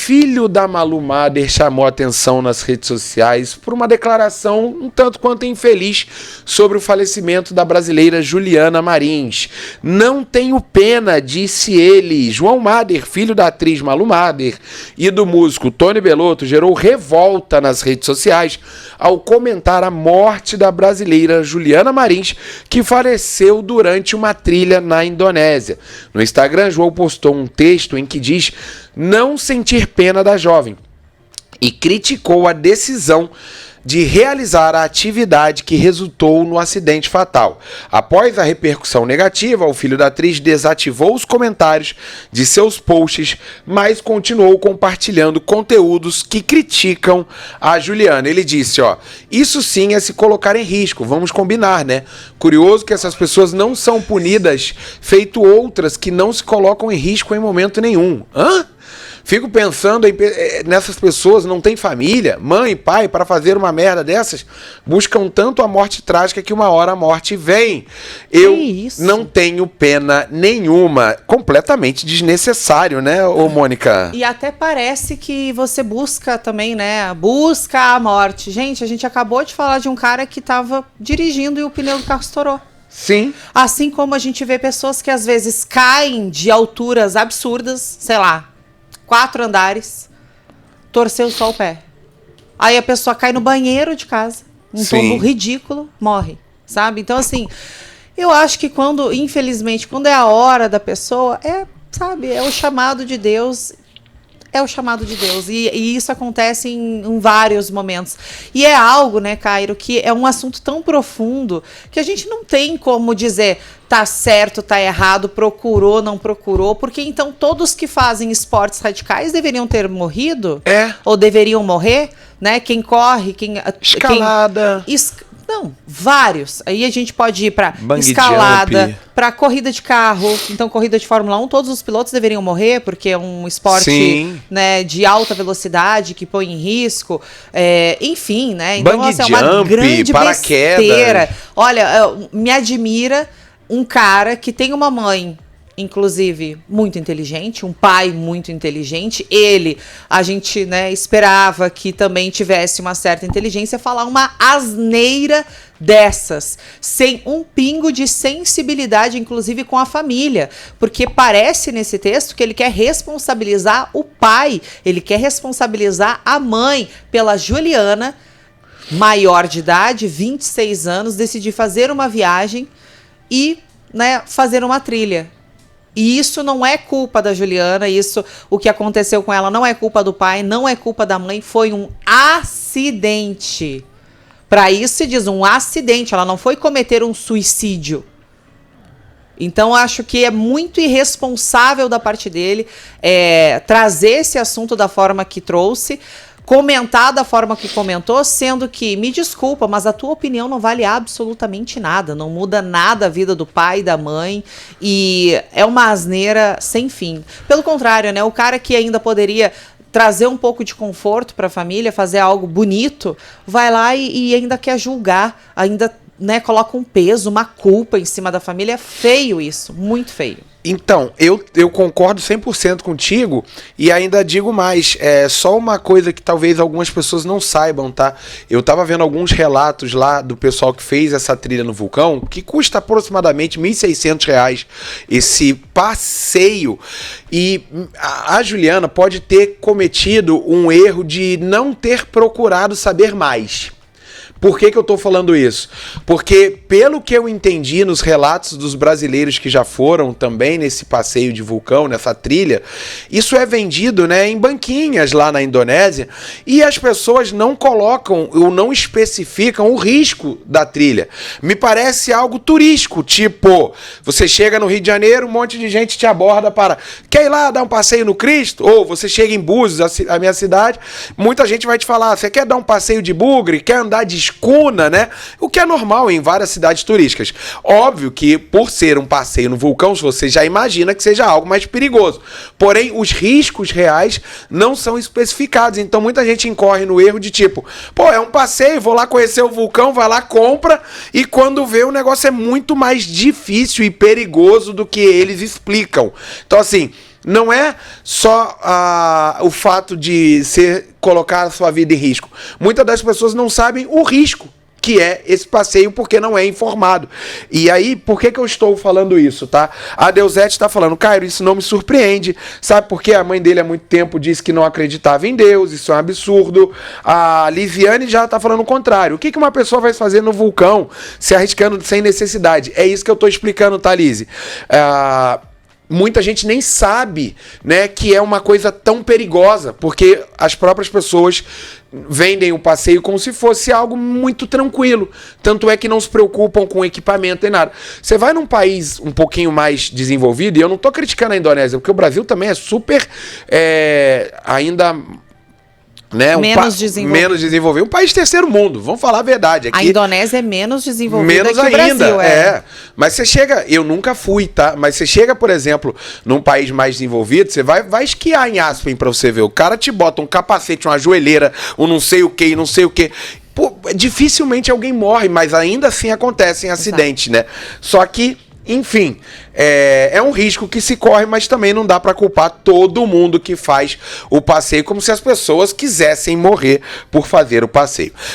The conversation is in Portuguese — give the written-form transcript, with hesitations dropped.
filho da Malu Mader chamou atenção nas redes sociais por uma declaração um tanto quanto infeliz sobre o falecimento da brasileira Juliana Marins. Não tenho pena, disse ele. João Mader, filho da atriz Malu Mader e do músico Tony Bellotto, gerou revolta nas redes sociais ao comentar a morte da brasileira Juliana Marins, que faleceu durante uma trilha na Indonésia. No Instagram, João postou um texto em que diz não sentir pena da jovem e criticou a decisão de realizar a atividade que resultou no acidente fatal. Após a repercussão negativa, o filho da atriz desativou os comentários de seus posts, mas continuou compartilhando conteúdos que criticam a Juliana. Ele disse, isso sim é se colocar em risco, vamos combinar, né? Curioso que essas pessoas não são punidas, feito outras que não se colocam em risco em momento nenhum. Fico pensando nessas pessoas, não têm família, mãe e pai, para fazer uma merda dessas, buscam tanto a morte trágica que uma hora a morte vem. Eu não tenho pena nenhuma. Completamente desnecessário, né, ô Mônica? E até parece que você busca também, né, busca a morte. Gente, a gente acabou de falar de um cara que estava dirigindo e o pneu do carro estourou. Sim. Assim como a gente vê pessoas que às vezes caem de alturas absurdas, sei lá, 4 andares, torceu só o pé. Aí a pessoa cai no banheiro de casa, um tombo ridículo, morre, sabe? Então, assim, eu acho que infelizmente, quando é a hora da pessoa, é o chamado de Deus. É o chamado de Deus. E isso acontece em vários momentos. E é algo, né, Cairo, que é um assunto tão profundo que a gente não tem como dizer tá certo, tá errado, procurou, não procurou, porque então todos que fazem esportes radicais deveriam ter morrido? Ou deveriam morrer, né? Quem corre, escalada. Não, vários. Aí a gente pode ir para escalada, para corrida de carro. Então, corrida de Fórmula 1, todos os pilotos deveriam morrer, porque é um esporte, né, de alta velocidade que põe em risco. Enfim, né? Então, é uma grande besteira. Olha, me admira um cara que tem uma mãe, inclusive, muito inteligente, um pai muito inteligente. Ele, a gente, né, esperava que também tivesse uma certa inteligência, falar uma asneira dessas, sem um pingo de sensibilidade, inclusive com a família, porque parece nesse texto que ele quer responsabilizar o pai, ele quer responsabilizar a mãe pela Juliana, maior de idade, 26 anos, decidir fazer uma viagem e, né, fazer uma trilha. E isso não é culpa da Juliana, o que aconteceu com ela não é culpa do pai, não é culpa da mãe, foi um acidente. Para isso se diz um acidente, ela não foi cometer um suicídio. Então, acho que é muito irresponsável da parte dele trazer esse assunto da forma que trouxe, comentar da forma que comentou, sendo que, me desculpa, mas a tua opinião não vale absolutamente nada, não muda nada a vida do pai e da mãe, e é uma asneira sem fim. Pelo contrário, né, o cara que ainda poderia trazer um pouco de conforto para a família, fazer algo bonito, vai lá e ainda quer julgar, ainda, né, coloca um peso, uma culpa em cima da família. É feio isso, muito feio. Então, eu concordo 100% contigo e ainda digo mais, só uma coisa que talvez algumas pessoas não saibam, tá? Eu tava vendo alguns relatos lá do pessoal que fez essa trilha no vulcão, que custa aproximadamente R$1.600 esse passeio, e a Juliana pode ter cometido um erro de não ter procurado saber mais. Por que eu tô falando isso? Porque, pelo que eu entendi nos relatos dos brasileiros que já foram também nesse passeio de vulcão, nessa trilha, isso é vendido, né, em banquinhas lá na Indonésia, e as pessoas não colocam ou não especificam o risco da trilha. Me parece algo turístico, tipo, você chega no Rio de Janeiro, um monte de gente te aborda para, quer ir lá dar um passeio no Cristo? Ou você chega em Búzios, a minha cidade, muita gente vai te falar, você quer dar um passeio de bugre? Quer andar de escuna, né? O que é normal em várias cidades turísticas. Óbvio que, por ser um passeio no vulcão, você já imagina que seja algo mais perigoso. Porém, os riscos reais não são especificados. Então, muita gente incorre no erro de tipo, pô, é um passeio, vou lá conhecer o vulcão, vai lá, compra, e quando vê, o negócio é muito mais difícil e perigoso do que eles explicam. Então, assim, não é só o fato de colocar a sua vida em risco. Muitas das pessoas não sabem o risco que é esse passeio, porque não é informado. E aí, por que eu estou falando isso, tá? A Deusete está falando, Cairo, isso não me surpreende, sabe? Porque a mãe dele há muito tempo disse que não acreditava em Deus, isso é um absurdo. A Liviane já está falando o contrário. O que uma pessoa vai fazer no vulcão se arriscando sem necessidade? É isso que eu estou explicando, tá, Lise? Muita gente nem sabe, né, que é uma coisa tão perigosa, porque as próprias pessoas vendem o passeio como se fosse algo muito tranquilo. Tanto é que não se preocupam com equipamento e nada. Você vai num país um pouquinho mais desenvolvido, e eu não estou criticando a Indonésia, porque o Brasil também é super ainda... Né? Menos desenvolvido. Um país terceiro mundo, vamos falar a verdade. Aqui, a Indonésia é menos desenvolvida menos que ainda, o Brasil. Mas você chega, eu nunca fui, tá? Mas você chega, por exemplo, num país mais desenvolvido, você vai esquiar em Aspen pra você ver. O cara te bota um capacete, uma joelheira, um não sei o que, não sei o que. Pô, dificilmente alguém morre, mas ainda assim acontecem acidentes, né? Só que, enfim, é um risco que se corre, mas também não dá para culpar todo mundo que faz o passeio, como se as pessoas quisessem morrer por fazer o passeio.